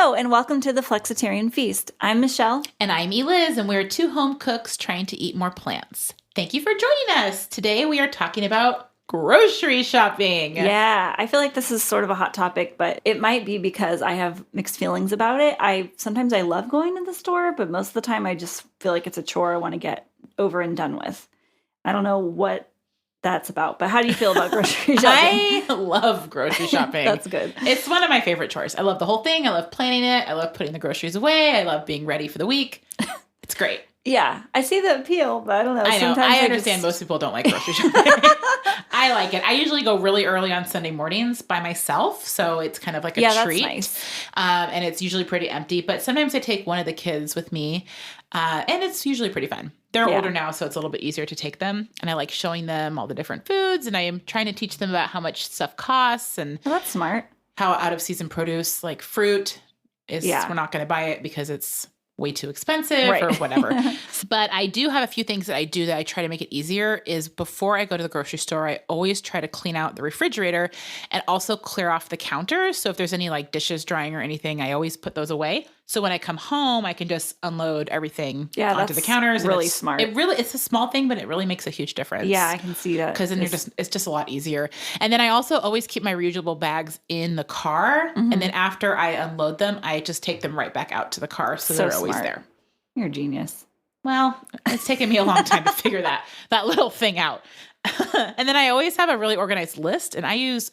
Hello, and welcome to the Flexitarian Feast. I'm Michelle. And I'm Eliz, and we're two home cooks trying to eat more plants. Thank you for joining us. Today we are talking about grocery shopping. Yeah, I feel like this is sort of a hot topic, but it might be because I have mixed feelings about it. Sometimes I love going to the store, but most of the time I just feel like it's a chore I want to get over and done with. I don't know what that's about, but how do you feel about grocery shopping? I love grocery shopping. That's good. It's one of my favorite chores. I love the whole thing. I love planning it. I love putting the groceries away. I love being ready for the week. It's great. Yeah, I see the appeal, but I don't know. I know. Sometimes I understand most people don't like grocery shopping. I like it. I usually go really early on Sunday mornings by myself, so it's kind of like a treat. That's nice. And it's usually pretty empty, but sometimes I take one of the kids with me, and it's usually pretty fun. They're older now, so it's a little bit easier to take them, and I like showing them all the different foods, and I am trying to teach them about how much stuff costs and That's smart. how out-of-season produce, like fruit, is we're not going to buy it because it's way too expensive or whatever. But I do have a few things that I do that I try to make it easier is before I go to the grocery store, I always try to clean out the refrigerator and also clear off the counters. So if there's any like dishes drying or anything, I always put those away. So when I come home, I can just unload everything onto the counters. Really smart. It's a small thing, but it really makes a huge difference. Yeah, I can see that. Because then it's just a lot easier. And then I also always keep my reusable bags in the car. Mm-hmm. And then after I unload them, I just take them right back out to the car. So they're always there. You're a genius. Well, it's taken me a long time to figure that little thing out. And then I always have a really organized list, and I use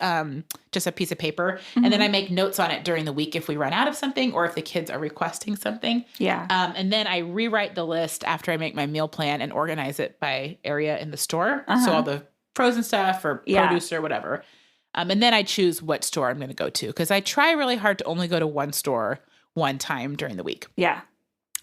just a piece of paper, and then I make notes on it during the week if we run out of something or if the kids are requesting something. Yeah. And then I rewrite the list after I make my meal plan and organize it by area in the store. So all the frozen stuff or produce or whatever. And then I choose what store I'm going to go to because I try really hard to only go to one store one time during the week. Yeah.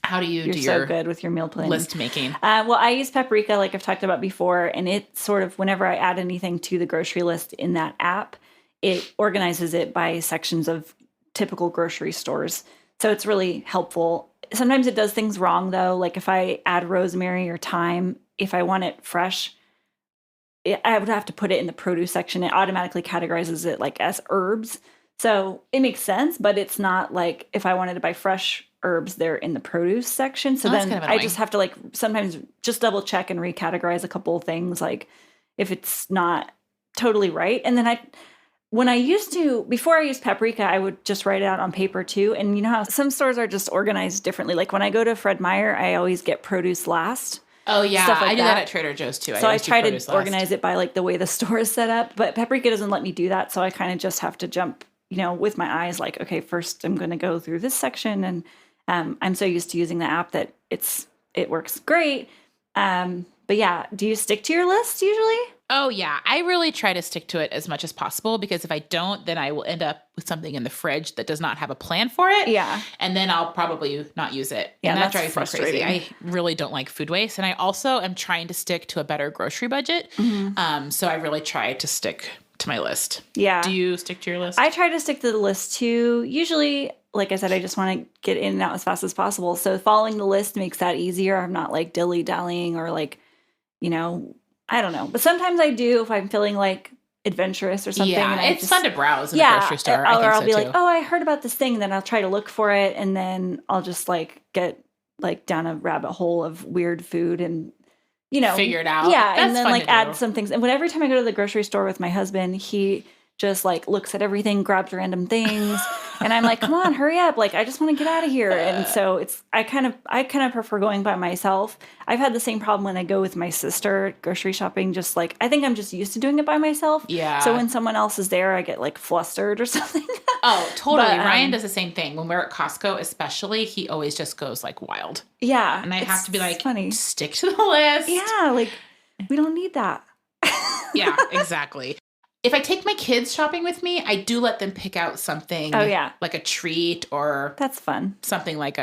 How do you You're do so your good with your meal planning. list making? Well, I use Paprika like I've talked about before, and it sort of, whenever I add anything to the grocery list in that app, it organizes it by sections of typical grocery stores. So it's really helpful. Sometimes it does things wrong, though. Like if I add rosemary or thyme, if I want it fresh, I would have to put it in the produce section. It automatically categorizes it like as herbs. So it makes sense, but it's not like if I wanted to buy fresh herbs, they're in the produce section. So then I just have to like sometimes just double check and recategorize a couple of things, like if it's not totally right. And then before I used Paprika, I would just write it out on paper too. And you know how some stores are just organized differently. Like when I go to Fred Meyer, I always get produce last. Oh yeah, I do that at Trader Joe's too. So I try to organize it by like the way the store is set up, but Paprika doesn't let me do that. So I kind of just have to jump, with my eyes, like, okay, first I'm going to go through this section. And I'm so used to using the app that it works great. But yeah, do you stick to your list usually? Oh yeah, I really try to stick to it as much as possible because if I don't, then I will end up with something in the fridge that does not have a plan for it. Yeah. And then I'll probably not use it. Yeah, and that that's drives me crazy. I really don't like food waste. And I also am trying to stick to a better grocery budget. Mm-hmm. So I really try to stick to my list. Yeah. Do you stick to your list? I try to stick to the list too. Usually, like I said, I just want to get in and out as fast as possible. So following the list makes that easier. I'm not like dilly-dallying or like, I don't know. But sometimes I do if I'm feeling like adventurous or something. Yeah, and it's fun to browse in a grocery store. I'll be like, oh, I heard about this thing. And then I'll try to look for it. And then I'll just like get like down a rabbit hole of weird food and, figure it out. Yeah. And then like add some things. And every time I go to the grocery store with my husband, he just like looks at everything, grabs random things. And I'm like, come on, hurry up. Like, I just want to get out of here. And so I kind of prefer going by myself. I've had the same problem when I go with my sister grocery shopping, just like, I think I'm just used to doing it by myself. Yeah. So when someone else is there, I get like flustered or something. Oh, totally. But, Ryan does the same thing. When we're at Costco, especially, he always just goes like wild. Yeah. And I have to be like, funny. Stick to the list. Yeah. Like, we don't need that. Yeah, exactly. If I take my kids shopping with me, I do let them pick out something like a treat or that's fun. Something like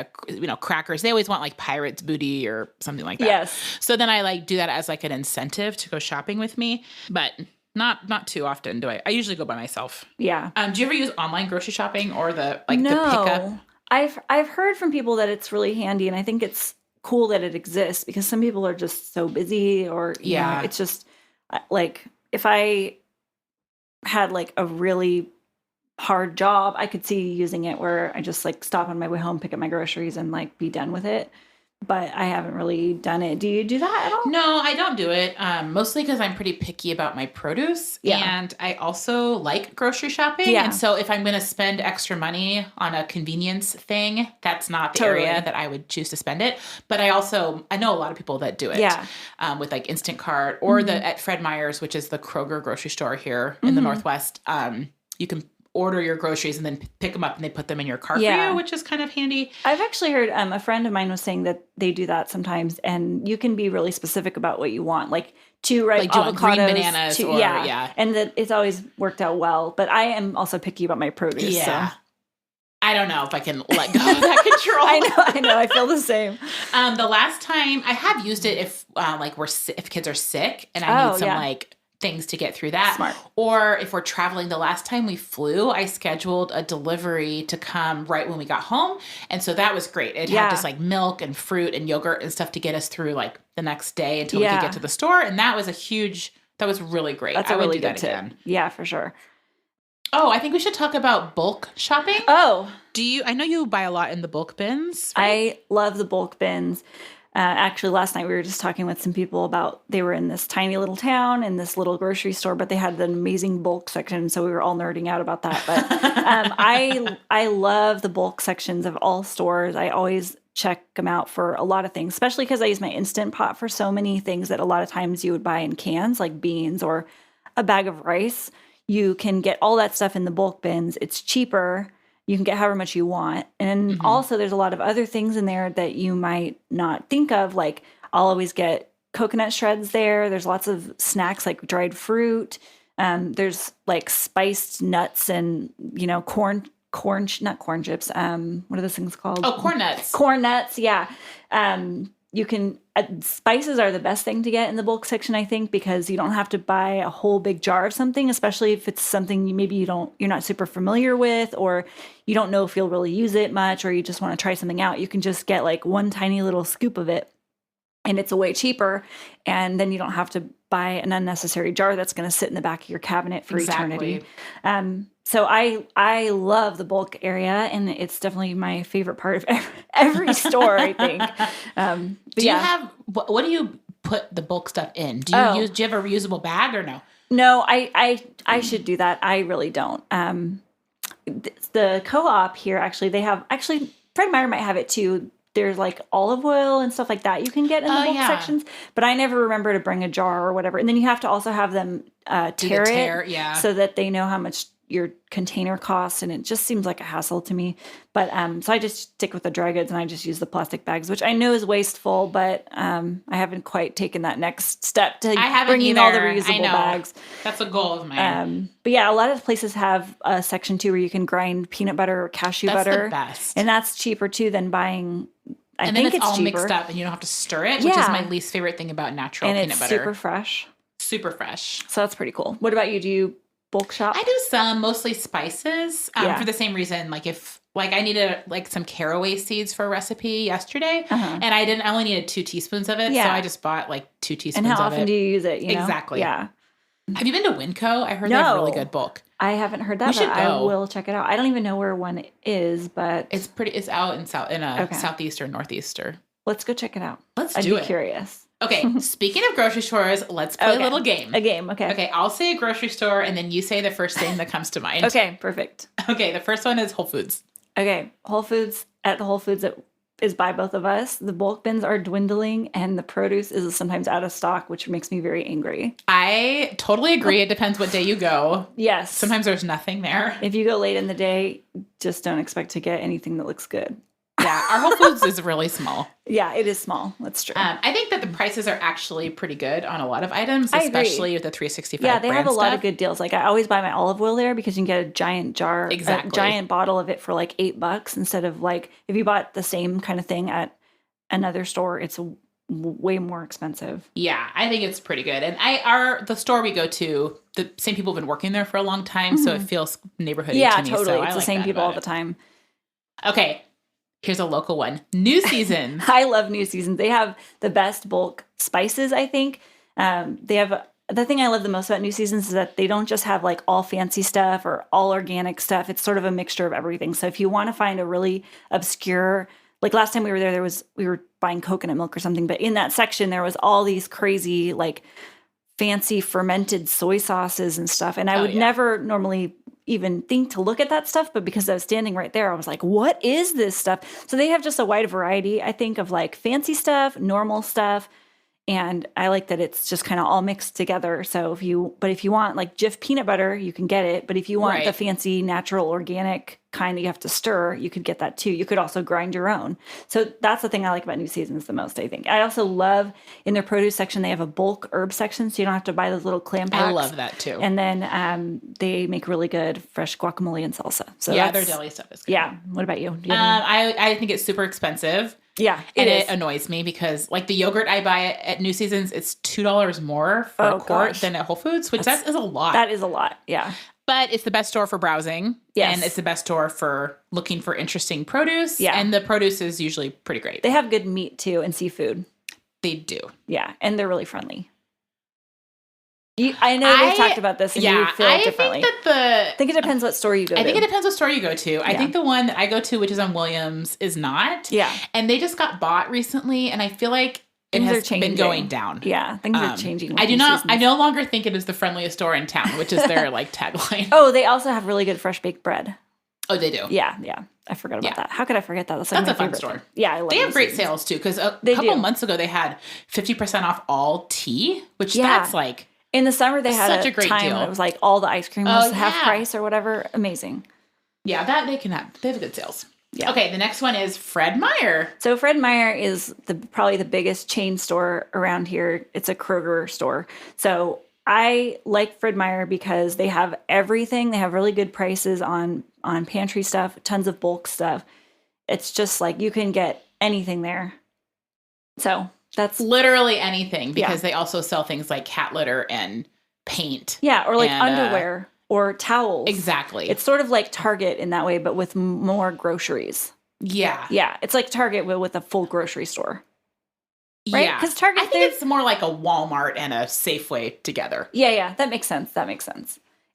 crackers. They always want like pirate's booty or something like that. Yes. So then I like do that as like an incentive to go shopping with me, but not too often do I. I usually go by myself. Yeah. Do you ever use online grocery shopping or the pickup? I've heard from people that it's really handy, and I think it's cool that it exists because some people are just so busy or it's just like if I had like a really hard job, I could see using it where I just like stop on my way home, pick up my groceries, and like be done with it. But I haven't really done it. Do you do that at all? No, I don't do it. Mostly because I'm pretty picky about my produce. Yeah. And I also like grocery shopping. Yeah. And so if I'm going to spend extra money on a convenience thing, that's not the area that I would choose to spend it. But I know a lot of people that do it. Yeah. With like Instacart or at Fred Meyer's, which is the Kroger grocery store here in the Northwest. You can order your groceries and then pick them up and they put them in your cart for you, which is kind of handy. I've actually heard a friend of mine was saying that they do that sometimes, and you can be really specific about what you want, like two ripe avocados, green bananas, and that it's always worked out well. But I am also picky about my produce. Yeah. So. I don't know if I can let go of that control. I know. I feel the same. The last time I have used it if kids are sick and I need some things to get through that. Smart. Or if we're traveling, the last time we flew, I scheduled a delivery to come right when we got home. And so that was great. It had just like milk and fruit and yogurt and stuff to get us through like the next day until we could get to the store. And that was that was really great. That's a really good tip. Again. Yeah, for sure. Oh, I think we should talk about bulk shopping. Oh. I know you buy a lot in the bulk bins, right? I love the bulk bins. Actually, last night we were just talking with some people about they were in this tiny little town in this little grocery store, but they had an amazing bulk section, so we were all nerding out about that. But I love the bulk sections of all stores. I always check them out for a lot of things, especially because I use my Instant Pot for so many things that a lot of times you would buy in cans, like beans or a bag of rice. You can get all that stuff in the bulk bins. It's cheaper. You can get however much you want. And also there's a lot of other things in there that you might not think of. Like I'll always get coconut shreds there. There's lots of snacks like dried fruit. There's like spiced nuts and, not corn chips. What are those things called? Oh, corn nuts. Corn nuts. Yeah. You can, spices are the best thing to get in the bulk section, I think, because you don't have to buy a whole big jar of something, especially if it's something you're not super familiar with, or you don't know if you'll really use it much, or you just want to try something out. You can just get like one tiny little scoop of it, and it's way cheaper. And then you don't have to buy an unnecessary jar that's going to sit in the back of your cabinet for eternity. So I love the bulk area, and it's definitely my favorite part of every store, I think. You have, what do you put the bulk stuff in? Do you have a reusable bag or no? No, I should do that. I really don't. The co-op here, Fred Meyer might have it too. There's like olive oil and stuff like that you can get in the bulk sections, but I never remember to bring a jar or whatever. And then you have to also have them tear it so that they know how much your container costs, and it just seems like a hassle to me. But so I just stick with the dry goods, and I just use the plastic bags, which I know is wasteful, but I haven't quite taken that next step to bringing all the reusable bags. That's a goal of mine. But yeah, a lot of places have a section too where you can grind peanut butter or cashew butter. That's the best. And that's cheaper too than buying. I think it's all cheaper. Mixed up, and you don't have to stir it, which is my least favorite thing about natural peanut butter. And it's super fresh. Super fresh. So that's pretty cool. What about you? Do you bulk shop? I do some, mostly spices, for the same reason. Like if I needed some caraway seeds for a recipe yesterday, and I only needed 2 teaspoons of it, so I just bought 2 teaspoons of it. And how often do you use it? Exactly. Yeah. Have you been to Winco? I heard they have really good bulk. I haven't heard that, but I will check it out. I don't even know where one is, but it's out in southeast or northeast. Let's go check it out. I'd be curious. Okay, speaking of grocery stores, let's play a little game. A game, okay. Okay, I'll say a grocery store, and then you say the first thing that comes to mind. Okay, perfect. Okay, the first one is Whole Foods. Okay, Whole Foods that is by both of us. The bulk bins are dwindling, and the produce is sometimes out of stock, which makes me very angry. I totally agree. It depends what day you go. Yes. Sometimes there's nothing there. If you go late in the day, just don't expect to get anything that looks good. Yeah, our Whole Foods is really small. Yeah, it is small. That's true. I think that the prices are actually pretty good on a lot of items, especially with the 365 Yeah, they have a lot stuff. of good deals. Like I always buy my olive oil there because you can get a giant jar, a giant bottle of it for $8 instead of if you bought the same kind of thing at another store, it's way more expensive. Yeah, I think it's pretty good. And the store we go to, the same people have been working there for a long time, so it feels neighborhoody to me. Yeah, totally. So it's the same people all the time. Okay. Here's a local one. New Seasons. I love New Seasons. They have the best bulk spices, I think. They have the thing I love the most about New Seasons is that they don't just have like all fancy stuff or all organic stuff. It's sort of a mixture of everything. So if you want to find a really obscure, like last time we were there, we were buying coconut milk or something, but in that section there was all these crazy like fancy fermented soy sauces and stuff. And I would never normally even think to look at that stuff, but because I was standing right there, I was like, what is this stuff? So they have just a wide variety, I think, of like fancy stuff, normal stuff. And I like that it's just kind of all mixed together. So if you want like Jif peanut butter, you can get it. But if you want the fancy, natural, organic kind that you have to stir, you could get that too. You could also grind your own. So that's the thing I like about New Seasons the most, I think. I also love in their produce section, they have a bulk herb section. So you don't have to buy those little clam packs. I love that too. And then they make really good fresh guacamole and salsa. So yeah, their deli stuff is good. Yeah. What about you? I think it's super expensive. Yeah, it annoys me because like the yogurt I buy at New Seasons, it's $2 more for a quart than at Whole Foods, which that is a lot. That is a lot, yeah. But it's the best store for browsing. Yes. And it's the best store for looking for interesting produce. Yeah. And the produce is usually pretty great. They have good meat too and seafood. They do. Yeah, and they're really friendly. I know we've talked about this and you feel differently. I think it depends what store you go to. I think it depends what store you go to. I think the one that I go to, which is on Williams, is not. Yeah. And they just got bought recently, and I feel like it has been going down. Yeah, things are changing. I no longer think it is the friendliest store in town, which is their like tagline. Oh, they also have really good fresh baked bread. Oh, they do? Yeah. I forgot about that. How could I forget that? That's a fun store. Yeah, I love it. They have great sales too, because a couple months ago they had 50% off all tea, which that's like... In the summer, they had a great time deal. When it was like all the ice cream was half price or whatever. Amazing. Yeah, that they have good sales. Yeah. Okay, the next one is Fred Meyer. So Fred Meyer is probably the biggest chain store around here. It's a Kroger store. So I like Fred Meyer because they have everything. They have really good prices on pantry stuff, tons of bulk stuff. It's just like you can get anything there. So that's literally anything because they also sell things like cat litter and paint. Yeah, or like underwear or towels. Exactly. It's sort of like Target in that way, but with more groceries. Yeah. Yeah, it's like Target with a full grocery store. Right? Yeah. Because Target, I think it's more like a Walmart and a Safeway together. Yeah, that makes sense.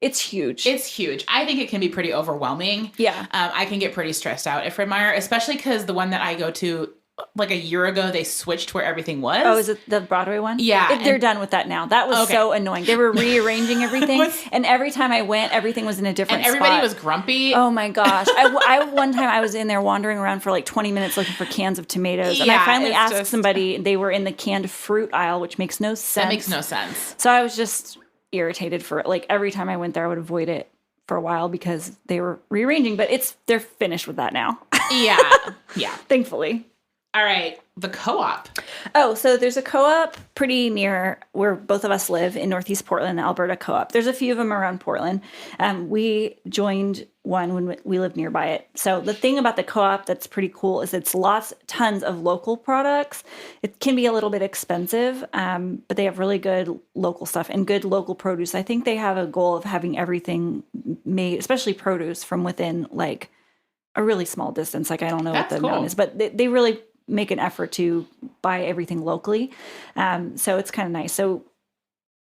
It's huge. I think it can be pretty overwhelming. Yeah. I can get pretty stressed out at Fred Meyer, especially because the one that I go to, like a year ago, they switched where everything was. Oh, is it the Broadway one? Yeah. They're done with that now. That was so annoying. They were rearranging everything. And every time I went, everything was in a different spot. And everybody was grumpy. Oh my gosh. One time I was in there wandering around for like 20 minutes looking for cans of tomatoes. And I finally asked somebody, they were in the canned fruit aisle, which makes no sense. That makes no sense. So I was just irritated for it. Like every time I went there, I would avoid it for a while because they were rearranging, but they're finished with that now. Yeah. Thankfully. All right, the co-op. Oh, so there's a co-op pretty near where both of us live in Northeast Portland, Alberta co-op. There's a few of them around Portland. We joined one when we lived nearby it. So the thing about the co-op that's pretty cool is it's tons of local products. It can be a little bit expensive, but they have really good local stuff and good local produce. I think they have a goal of having everything made, especially produce, from within like a really small distance. Like I don't know what the amount is, but they really make an effort to buy everything locally. So it's kind of nice. So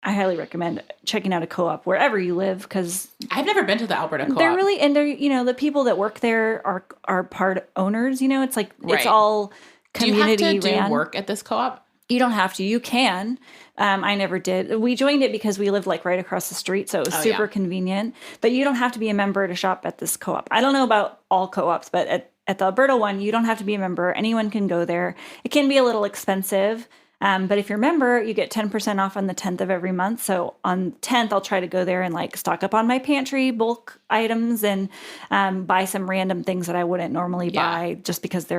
I highly recommend checking out a co-op wherever you live because I've never been to the Alberta co-op. They're really, and they're, the people that work there are part owners, it's like, it's all community Do you have to ran. do work at this co-op? You don't have to. You can. I never did. We joined it because we lived like right across the street, so it was super convenient. But you don't have to be a member to shop at this co-op. I don't know about all co-ops, but at the Alberta one, you don't have to be a member. Anyone can go there. It can be a little expensive, but if you're a member, you get 10% off on the 10th of every month. So on 10th, I'll try to go there and like stock up on my pantry bulk items and buy some random things that I wouldn't normally buy just because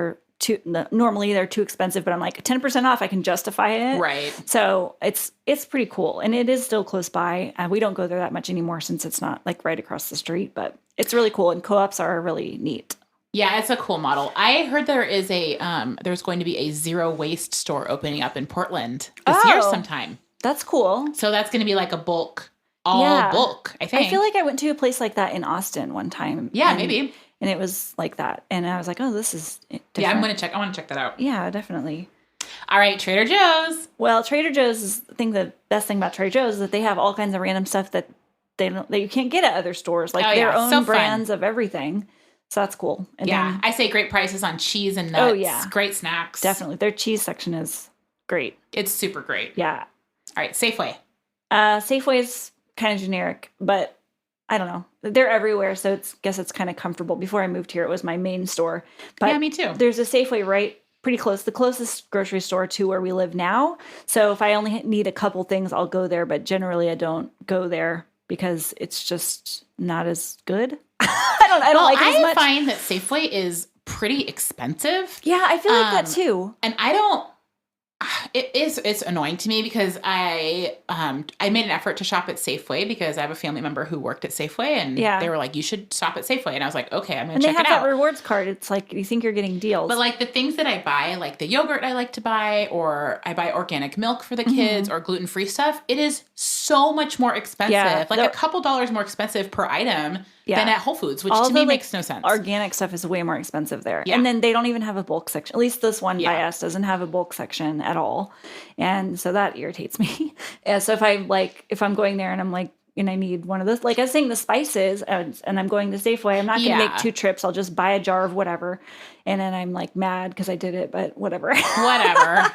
normally they're too expensive, but I'm like 10% off, I can justify it. Right. So it's pretty cool. And it is still close by. We don't go there that much anymore since it's not like right across the street, but it's really cool. And co-ops are really neat. Yeah, it's a cool model. I heard there's going to be a zero waste store opening up in Portland this year sometime. That's cool. So that's going to be like a bulk, bulk, I think. I feel like I went to a place like that in Austin one time. Yeah, maybe. And it was like that. And I was like, oh, this is different. Yeah, I want to check that out. Yeah, definitely. All right, Trader Joe's. Well, Trader Joe's is, I think the best thing about Trader Joe's is that they have all kinds of random stuff that that you can't get at other stores, like their own brands of everything. So that's cool. And then, I say great prices on cheese and nuts. Oh, yeah. Great snacks. Definitely. Their cheese section is great. It's super great. Yeah. All right, Safeway. Safeway is kind of generic, but I don't know. They're everywhere, so guess it's kind of comfortable. Before I moved here, it was my main store. But yeah, me too. There's a Safeway pretty close, the closest grocery store to where we live now. So if I only need a couple things, I'll go there. But generally, I don't go there because it's just not as good. I don't like it as much. I find that Safeway is pretty expensive. Yeah, I feel like that too. And it's annoying to me because I made an effort to shop at Safeway because I have a family member who worked at Safeway and they were like, you should shop at Safeway. And I was like, okay, I'm going to check it out. And they have that rewards card. It's like, you think you're getting deals. But like the things that I buy, like the yogurt I like to buy, or I buy organic milk for the kids or gluten-free stuff, it is so much more expensive. Yeah, like a couple dollars more expensive per item than at Whole Foods, which to me makes no sense. Organic stuff is way more expensive there. Yeah. And then they don't even have a bulk section. At least this one by us doesn't have a bulk section at all. And so that irritates me. So if I'm going there and I'm like, and I need one of those, like I was saying, the spices, and I'm going to Safeway, I'm not going to make 2 trips. I'll just buy a jar of whatever. And then I'm like mad because I did it, but whatever. Whatever.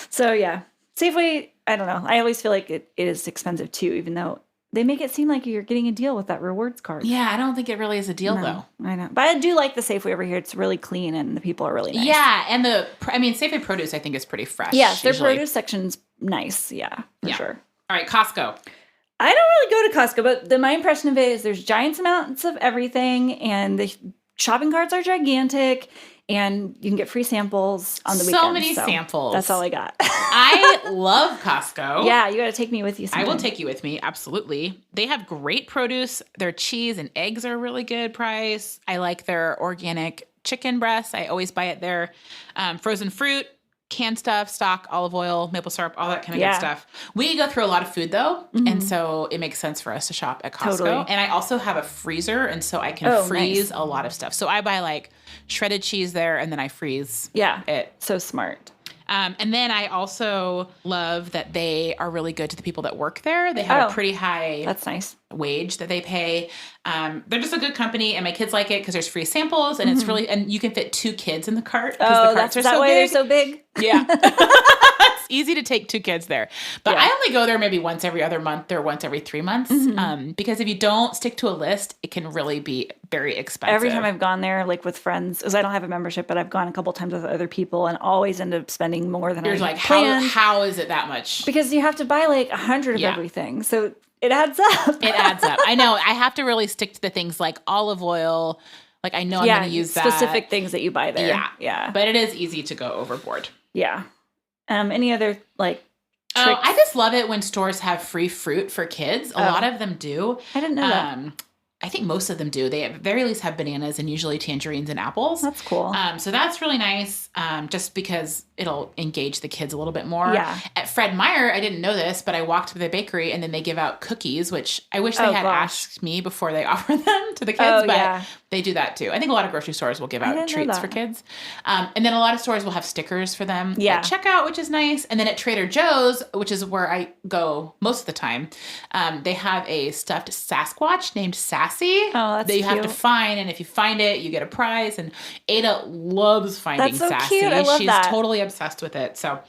So yeah, Safeway, I don't know. I always feel like it is expensive too, even though they make it seem like you're getting a deal with that rewards card. Yeah, I don't think it really is a deal, though. I know. But I do like the Safeway over here. It's really clean, and the people are really nice. Yeah, and Safeway produce, I think, is pretty fresh. Yes, their produce section's nice. Yeah, for sure. All right, Costco. I don't really go to Costco, but my impression of it is there's giant amounts of everything, and the shopping carts are gigantic, and you can get free samples on the weekends. So many samples. That's all I got. I love Costco. Yeah, you got to take me with you sometime. I will take you with me, absolutely. They have great produce. Their cheese and eggs are really good price. I like their organic chicken breasts. I always buy it there. Frozen fruit, canned stuff, stock, olive oil, maple syrup, all that kind of good stuff. We go through a lot of food, though, and so it makes sense for us to shop at Costco. Totally. And I also have a freezer, and so I can freeze a lot of stuff. So I buy, like, shredded cheese there, and then I freeze it. So smart. And then I also love that they are really good to the people that work there. They have a pretty high that's nice wage that they pay. They're just a good company, and my kids like it because there's free samples, and it's really, and you can fit 2 kids in the cart because the carts are so big. They're so big? Yeah. It's easy to take 2 kids there. But I only go there maybe once every other month or once every 3 months. Because if you don't stick to a list, it can really be very expensive. Every time I've gone there, like with friends, because I don't have a membership, but I've gone a couple times with other people and always end up spending more than I planned. How is it that much? Because you have to buy like 100 of everything. So it adds up. It adds up. I know. I have to really stick to the things like olive oil. Like I know I'm going to use that. Specific things that you buy there. Yeah. Yeah. But it is easy to go overboard. Yeah. Any other like tricks? Oh, I just love it when stores have free fruit for kids. A lot of them do. I didn't know that. I think most of them do. They at the very least have bananas and usually tangerines and apples. That's cool. So that's really nice just because it'll engage the kids a little bit more. Yeah. At Fred Meyer, I didn't know this, but I walked to the bakery and then they give out cookies, which I wish they had asked me before they offer them to the kids, but they do that too. I think a lot of grocery stores will give out treats for kids. And then a lot of stores will have stickers for them at checkout, which is nice. And then at Trader Joe's, which is where I go most of the time, they have a stuffed Sasquatch named Sassy that you have to find. And if you find it, you get a prize. And Ada loves finding Sassy. That's so cute. I love She's totally obsessed with it. So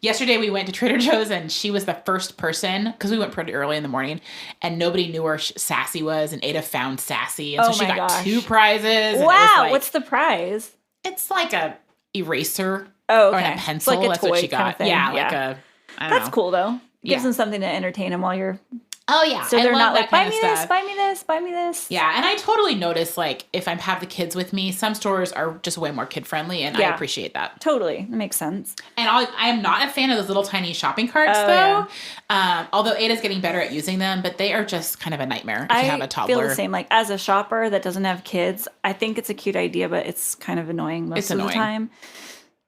yesterday we went to Trader Joe's and she was the first person, because we went pretty early in the morning and nobody knew where Sassy was, and Ada found Sassy. And so she got 2 prizes. Wow. What's the prize? It's like a eraser or a pencil. Like a That's toy what she got. Kind of thing. Yeah, like a, I don't That's know. cool though. Gives them something to entertain them while you're... Oh, yeah. So they're not like, buy me this, buy me this, buy me this. Yeah, and I totally notice, like, if I have the kids with me, some stores are just way more kid-friendly, and I appreciate that. Totally. That makes sense. And I am not a fan of those little tiny shopping carts, though. Yeah. Although Ada's getting better at using them, but they are just kind of a nightmare if you have a toddler. I feel the same. Like, as a shopper that doesn't have kids, I think it's a cute idea, but it's kind of annoying most of the time.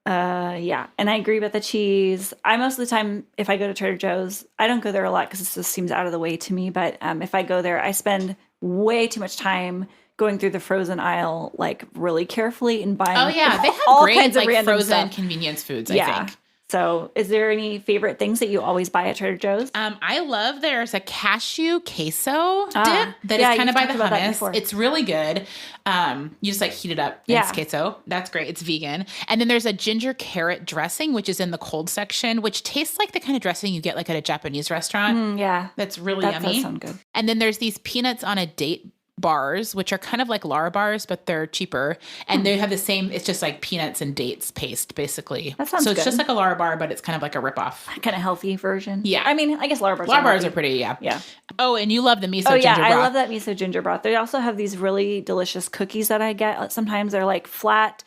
And I agree about the cheese. I most of the time, if I go to Trader Joe's, I don't go there a lot because it just seems out of the way to me. But if I go there, I spend way too much time going through the frozen aisle, like really carefully and buying. Oh yeah, they have all great kinds of like random frozen stuff. convenience foods. I think So is there any favorite things that you always buy at Trader Joe's? I love there's a cashew queso dip that is kind of by the hummus. It's really good. You just like heat it up and it's queso. That's great. It's vegan. And then there's a ginger carrot dressing, which is in the cold section, which tastes like the kind of dressing you get like at a Japanese restaurant. That's really yummy. That does sound good. And then there's these peanuts on a date bars, which are kind of like Lara bars, but they're cheaper. And they have the same, it's just like peanuts and dates paste, basically. That sounds so good. It's just like a Lara bar, but it's kind of like a ripoff. Kind of healthy version. Yeah. I mean, I guess Lara bars are pretty, yeah. Oh, and you love the miso ginger broth. I love that miso ginger broth. They also have these really delicious cookies that I get. Sometimes they're like flat.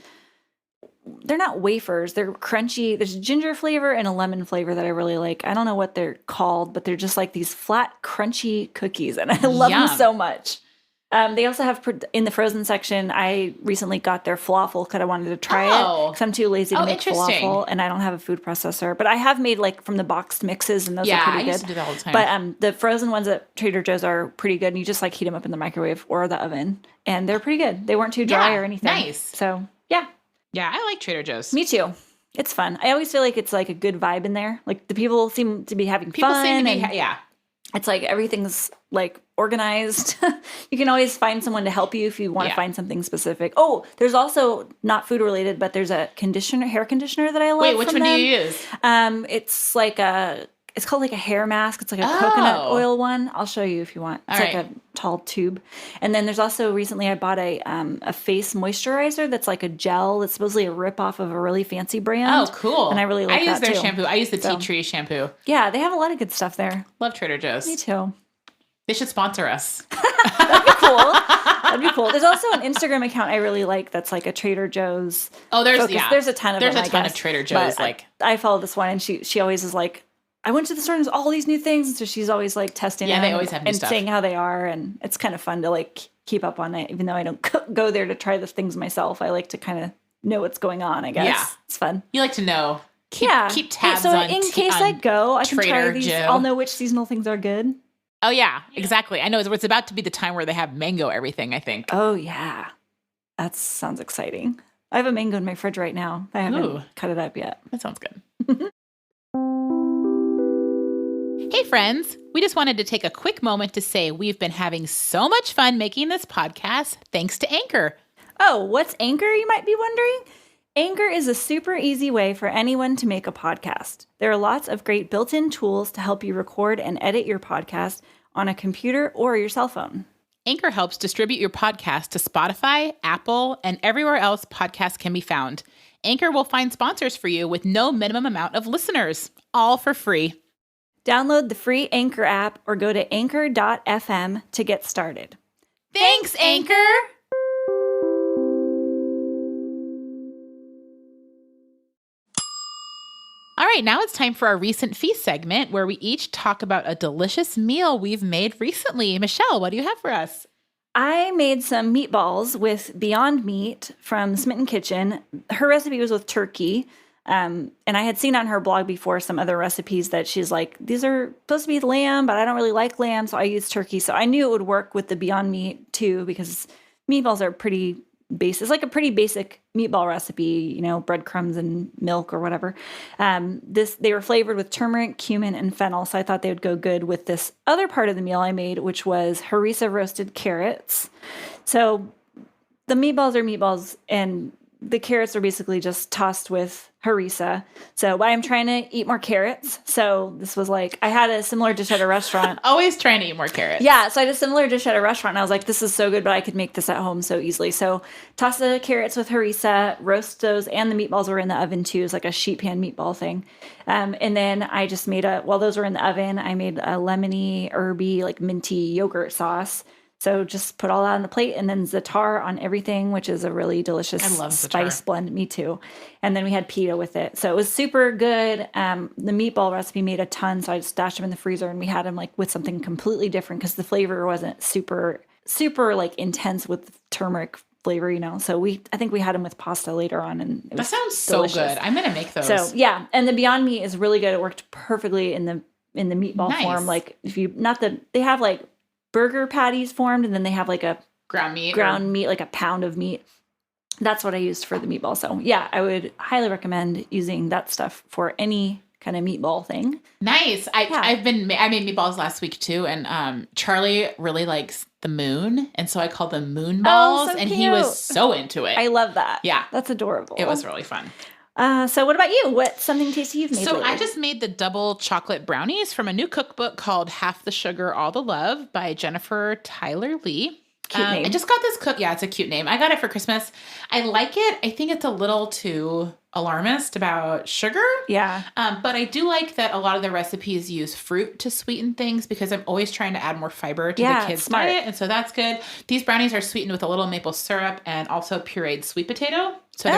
They're not wafers. They're crunchy. There's ginger flavor and a lemon flavor that I really like. I don't know what they're called, but they're just like these flat, crunchy cookies. And I love them so much. They also have, in the frozen section, I recently got their falafel because I wanted to try it. Because I'm too lazy to make falafel, and I don't have a food processor. But I have made like from the boxed mixes, and those are pretty good. I used to do that all the time. But the frozen ones at Trader Joe's are pretty good, and you just like heat them up in the microwave or the oven, and they're pretty good. They weren't too dry or anything. Nice. So, yeah. Yeah, I like Trader Joe's. Me too. It's fun. I always feel like it's like a good vibe in there. Like the people seem to be having fun. People seem to be, It's like everything's like organized. You can always find someone to help you if you want to find something specific. Oh, there's also not food related, but there's a hair conditioner that I love. Wait, which one do you use? It's called like a hair mask. It's like a coconut oil one. I'll show you if you want. It's like a tall tube. And then there's also recently I bought a face moisturizer that's like a gel. That's supposedly a ripoff of a really fancy brand. Oh, cool. And I really like that too. I use their shampoo. I use the tea tree shampoo. Yeah, they have a lot of good stuff there. Love Trader Joe's. Me too. They should sponsor us. That'd be cool. That'd be cool. There's also an Instagram account I really like that's like a Trader Joe's. Oh, there's a ton of them. There's a ton of Trader Joe's. I follow this one, and she always is like, I went to the store and there's all these new things. And so she's always like testing them. They always have new stuff. And saying how they are. And it's kind of fun to like keep up on it. Even though I don't go there to try the things myself, I like to kind of know what's going on, I guess. Yeah. It's fun. You like to know. Keep tabs on. So in case I go, I can try these. Joe. I'll know which seasonal things are good. Oh, yeah, exactly. I know it's about to be the time where they have mango everything, I think. Oh, yeah. That sounds exciting. I have a mango in my fridge right now. I haven't cut it up yet. That sounds good. Hey, friends. We just wanted to take a quick moment to say we've been having so much fun making this podcast thanks to Anchor. Oh, what's Anchor, you might be wondering? Anchor is a super easy way for anyone to make a podcast. There are lots of great built-in tools to help you record and edit your podcast on a computer or your cell phone. Anchor helps distribute your podcast to Spotify, Apple, and everywhere else podcasts can be found. Anchor will find sponsors for you with no minimum amount of listeners, all for free. Download the free Anchor app or go to anchor.fm to get started. Thanks, Anchor! All right, now it's time for our Recent Feast segment where we each talk about a delicious meal we've made recently. Michelle, what do you have for us? I made some meatballs with Beyond Meat from Smitten Kitchen. Her recipe was with turkey. And I had seen on her blog before some other recipes that she's like, these are supposed to be lamb, but I don't really like lamb, so I use turkey. So I knew it would work with the Beyond Meat too, because meatballs are pretty basic. It's like a pretty basic meatball recipe, breadcrumbs and milk or whatever. They were flavored with turmeric, cumin, and fennel, so I thought they would go good with this other part of the meal I made, which was harissa roasted carrots. So the meatballs are meatballs, and the carrots are basically just tossed with harissa. So I'm trying to eat more carrots. So this was like, I had a similar dish at a restaurant. Always trying to eat more carrots. Yeah. So I had a similar dish at a restaurant and I was like, this is so good, but I could make this at home so easily. So toss the carrots with harissa, roast those, and the meatballs were in the oven too. It's like a sheet pan meatball thing. And then I just made while those were in the oven, I made a lemony, herby, like minty yogurt sauce. So just put all that on the plate and then za'atar on everything, which is a really delicious spice blend. Me too. And then we had pita with it. So it was super good. The meatball recipe made a ton. So I just stashed them in the freezer and we had them like with something completely different because the flavor wasn't super, super like intense with turmeric flavor, So I think we had them with pasta later on. And it was that sounds delicious. So good. I'm going to make those. So yeah. And the Beyond Meat is really good. It worked perfectly in the meatball form. Like they have like burger patties formed, and then they have like a ground meat, like a pound of meat. That's what I used for the meatball. So yeah, I would highly recommend using that stuff for any kind of meatball thing. Nice. I made meatballs last week too, and Charlie really likes the moon, and so I called them moon balls, and he was so into it. I love that. Yeah, that's adorable. It was really fun. So what about you? What's something tasty you've made lately? I just made the double chocolate brownies from a new cookbook called Half the Sugar, All the Love by Jennifer Tyler Lee. Cute name. I just got this Yeah, it's a cute name. I got it for Christmas. I like it. I think it's a little too alarmist about sugar. Yeah. But I do like that a lot of the recipes use fruit to sweeten things because I'm always trying to add more fiber to the kids' diet. And so that's good. These brownies are sweetened with a little maple syrup and also pureed sweet potato. So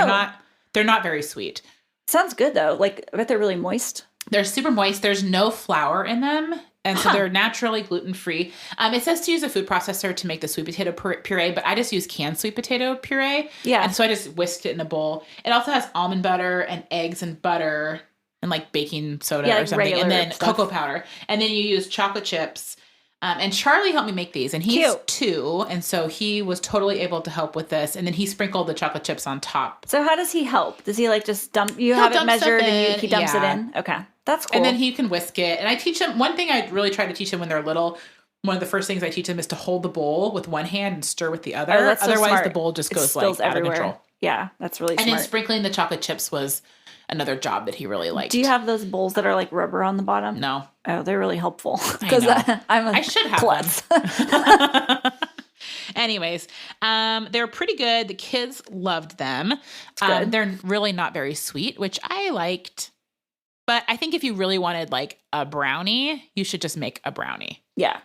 they're not very sweet. Sounds good though. Like, I bet they're really moist. They're super moist. There's no flour in them. And so they're naturally gluten-free. It says to use a food processor to make the sweet potato puree, but I just use canned sweet potato puree. Yeah. And so I just whisked it in a bowl. It also has almond butter and eggs and butter and like baking soda or something. And then cocoa powder. And then you use chocolate chips. And Charlie helped me make these. And he's 2. And so he was totally able to help with this. And then he sprinkled the chocolate chips on top. So how does he help? Does he like just dump? He'll have it measured and he dumps it in? Okay. That's cool. And then he can whisk it. And I teach him, one thing I really try to teach him when they're little, one of the first things I teach them is to hold the bowl with one hand and stir with the other. Oh, that's so Otherwise, smart. The bowl just goes out everywhere. Out of control. Yeah, that's really smart. And then sprinkling the chocolate chips was another job that he really liked. Do you have those bowls that are like rubber on the bottom? No. Oh, they're really helpful. Because I should have klutz. them. Anyways, they're pretty good. The kids loved them. They're really not very sweet, which I liked. But I think if you really wanted like a brownie, you should just make a brownie. Yeah.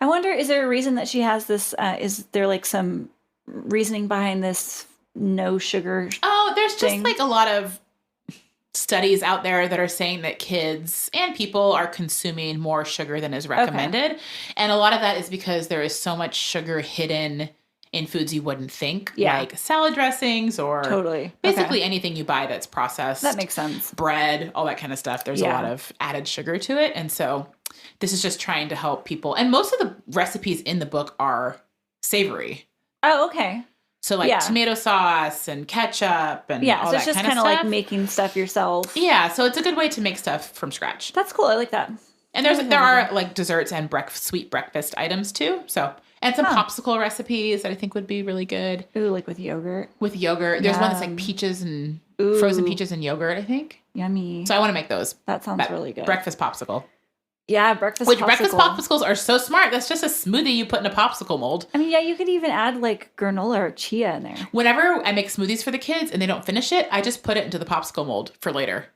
I wonder, is there a reason that she has this? Is there like some reasoning behind this no sugar? Oh, there's just like a lot of studies out there that are saying that kids and people are consuming more sugar than is recommended. Okay. And a lot of that is because there is so much sugar hidden in foods you wouldn't think, like salad dressings or basically anything you buy that's processed. That makes sense. Bread, all that kind of stuff. There's a lot of added sugar to it. And so this is just trying to help people. And most of the recipes in the book are savory. Oh, okay. So like tomato sauce and ketchup and all that kind of stuff. So it's just kind of like making stuff yourself. Yeah, so it's a good way to make stuff from scratch. That's cool. I like that. And there are like desserts and sweet breakfast items too. So and some popsicle recipes that I think would be really good. Ooh, like with yogurt. With yogurt. There's one that's like peaches and frozen peaches and yogurt, I think. Yummy. So I want to make those. That sounds really good. Breakfast popsicle. Yeah, breakfast popsicles are so smart. That's just a smoothie you put in a popsicle mold. I mean, yeah, you could even add like granola or chia in there. Whenever I make smoothies for the kids and they don't finish it, I just put it into the popsicle mold for later.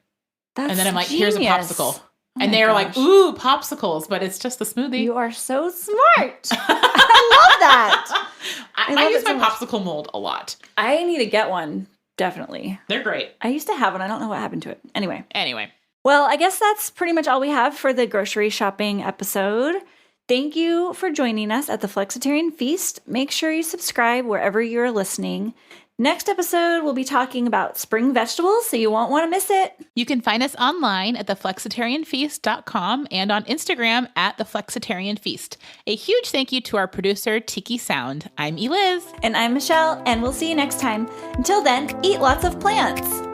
And then I'm like, here's a popsicle. And they're like, ooh, popsicles, but it's just a smoothie. You are so smart. I love that. I use my popsicle mold a lot. I need to get one, definitely. They're great. I used to have one. I don't know what happened to it. Anyway. Well, I guess that's pretty much all we have for the grocery shopping episode. Thank you for joining us at the Flexitarian Feast. Make sure you subscribe wherever you're listening. Next episode, we'll be talking about spring vegetables, so you won't want to miss it. You can find us online at theflexitarianfeast.com and on Instagram at theflexitarianfeast. A huge thank you to our producer, Tiki Sound. I'm Eliz. And I'm Michelle, and we'll see you next time. Until then, eat lots of plants.